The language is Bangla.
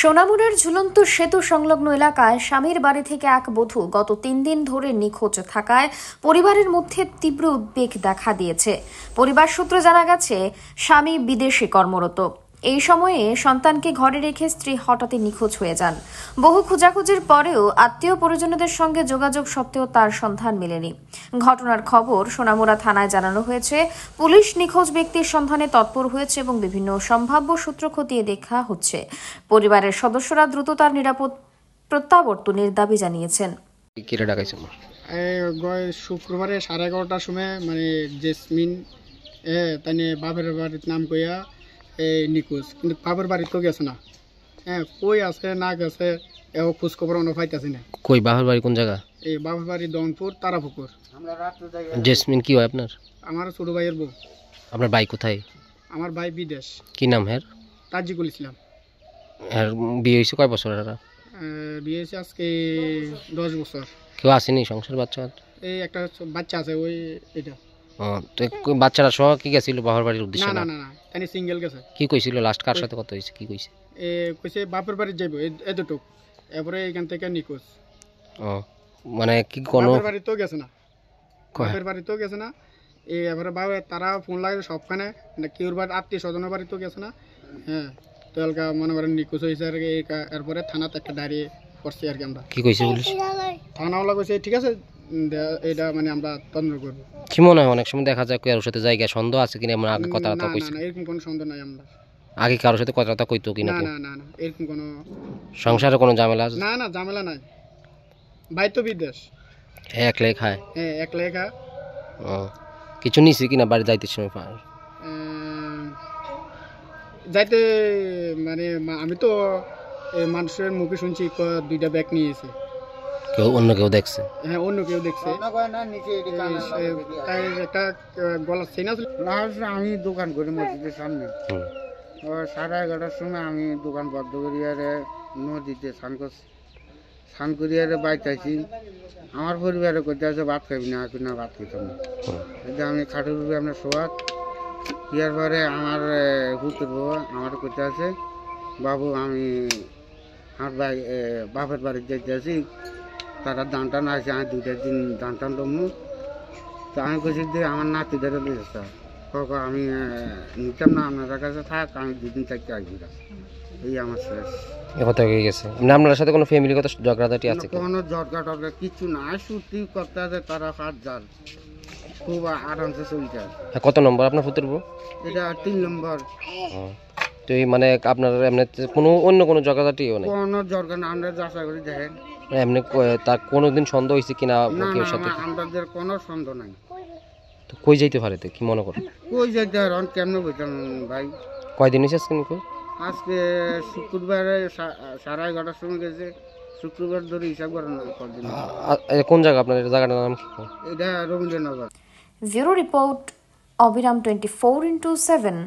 সোনামুড়ার ঝুলন্ত সেতু সংলগ্ন এলাকায় স্বামীর বাড়ি থেকে এক বধূ গত 3 দিন ধরে নিখোঁজ থাকায় পরিবারের মধ্যে তীব্র উদ্বেগ দেখা দিয়েছে। পরিবার সূত্রে জানা গেছে, স্বামী বিদেশে কর্মরত। এই সময়ে সন্তানকে ঘরে রেখে স্ত্রী হঠাৎই নিখোঁজ হয়ে যান। বহু খোঁজাখুঁজির পরেও আত্মীয় পরিজনদের সঙ্গে যোগাযোগ সত্ত্বেও তার সন্ধান মেলেনি। ঘটনার খবর সোনামুড়া থানায় জানানো হয়েছে। পুলিশ নিখোঁজ ব্যক্তির সন্ধানে তৎপর হয়েছে এবং বিভিন্ন সম্ভাব্য সূত্র খতিয়ে দেখা হচ্ছে। পরিবারের সদস্যরা দ্রুত তার নিরাপদ প্রত্যাবর্তনের দাবি জানিয়েছেন। শুক্রবারে 11:30টার সময় জেসমিন তাই বাপের বাড়ির নাম কইয়া নিখোঁজ, কিন্তু বাপের বাড়ি তো গেছে না। কই আছে না গেছে এও খোঁজ খবর অন্য পাইতেছি না। কই বাপের বাড়ি কোন জায়গা? এই বাপের বাড়ি দনপুর তারাপুকুর। জেসমিন কি হয় আপনার? আমার ছোট ভাইয়ের বউ। আপনার ভাই কোথায়? আমার ভাই বিদেশ। কি নাম হের? তাজিকুল ইসলাম। আর বিয়ে হয়েছে কয় বছর? বিয়ে হয়েছে আজকে 10 বছর। কেউ আসেনি সংসার? বাচ্চা এই একটা বাচ্চা আছে, ওই এটা। তো বাচ্চারা সহ কি গেছিল বাপের বাড়ির উদ্দেশ্যে? না না না, তাই সিঙ্গেল গেছে। কি কইছিল লাস্ট? কার সাথে কথা হইছে? কি কইছে? কইছে বাপের বাড়ি যাইব এতটুক, এরপরে এখান থেকে নিখোঁজ। মানে কি কোনো বাপের বাড়ি তো গেছে না, বাপের বাড়ি তো গেছে না। এবারে বাবা তারা ফোন লাগে সবখানে, কেউর বাড়ি আত্মীয় স্বজনের বাড়ি তো গেছে না। তো এলাকা মনে করেন নিখোঁজ হয়েছে আর কি। এরপরে থানাতে একটা ডায়েরি করছি আর কি আমরা। কি কইছে পুলিশ? থানাওয়ালা কইছে ঠিক আছে, এটা আমরা তদন্ত করব। কি মনে হয় অনেক সময় দেখা যায় কারোর সাথে জায়গা সন্দেহ আছে কিনা, এমন আগে কথাবার্তা কইছে? না, এরকম কোনো সন্দেহ নাই। আমরা আগে কারোর সাথে কথাবার্তা কইতো কিনা? না না না, এরকম কোনো সংসারে কোনো ঝামেলা আছে? না না, ঝামেলা নাই। ভাই তো বিদেশ। একলাই খায়? একলাই খায়। কিছু নিছি কিনা বাড়ি যাইতে সময়? যাইতে আমি তো মানুষের মুখে শুনছি 2টা ব্যাগ নিয়েছে। অন্য কেউ দেখছে? অন্য কেউ দেখছে। একটা গলার চেন আছে। আমি দোকান করি মসজিদের সামনে। 11:30টার সময় আমি দোকান বন্ধ করি আর নদীতে স্নান করি আর বাইতে আছি। আমার পরিবারে করতে আছে ভাত খাবি না, না ভাত খেতাম না। আমি খাটের উপরে আপনার শোয়া ইয়ার পরে আমার হুতুর বাবা আমার করতে আছে, বাবু আমি আমার ভাই বাপের বাড়িতে যাইতে আছি, তারা দান টান আছে, আমি 2টা দিন দান টান লমু। তো আমি বলছি যে আমার নাতিদের দিয়েছে, আমি নিতাম না, আপনার কাছে থাক, আমি 2 দিন থাকতে আসবি। এই আমার শেষ কথা হয়ে গেছে। আপনার সাথে কোনো ফ্যামিলিগত ঝগড়াঝাটি আছে? কোনো ঝগড়া কিছু না, ছুটি করতে আছে তারা 5 জন, খুব আরামসে চলছে। কত নম্বর আপনার পুত্র বউ? এটা 3 নম্বর। তো এই আপনার এমনি কোনো অন্য কোনো ঝগড়াঝাটিও নেই? কোনো ঝগড়া না, আমরা যাচাই করে দেখেন। এমনি তার কোনোদিন সন্দেহ হয়েছে কিনা কেউ সাথে? আমাদের কোনো সন্দেহ নাই। তো কই যাইতে পারে? কি মনে করেন কই যাইতে পারে? কেমনে বলতাম ভাই। কয়দিন হয়েছে আজকে? আজকে শুক্রবারে 11:30টার সময় গেছে। শুক্রবার ধরে হিসাব করেন কদিন। কোন জায়গা আপনার? জায়গাটার নাম কি? এটা রবীন্দ্রনগর। ব্যুরো রিপোর্ট, অবিরাম 24x7।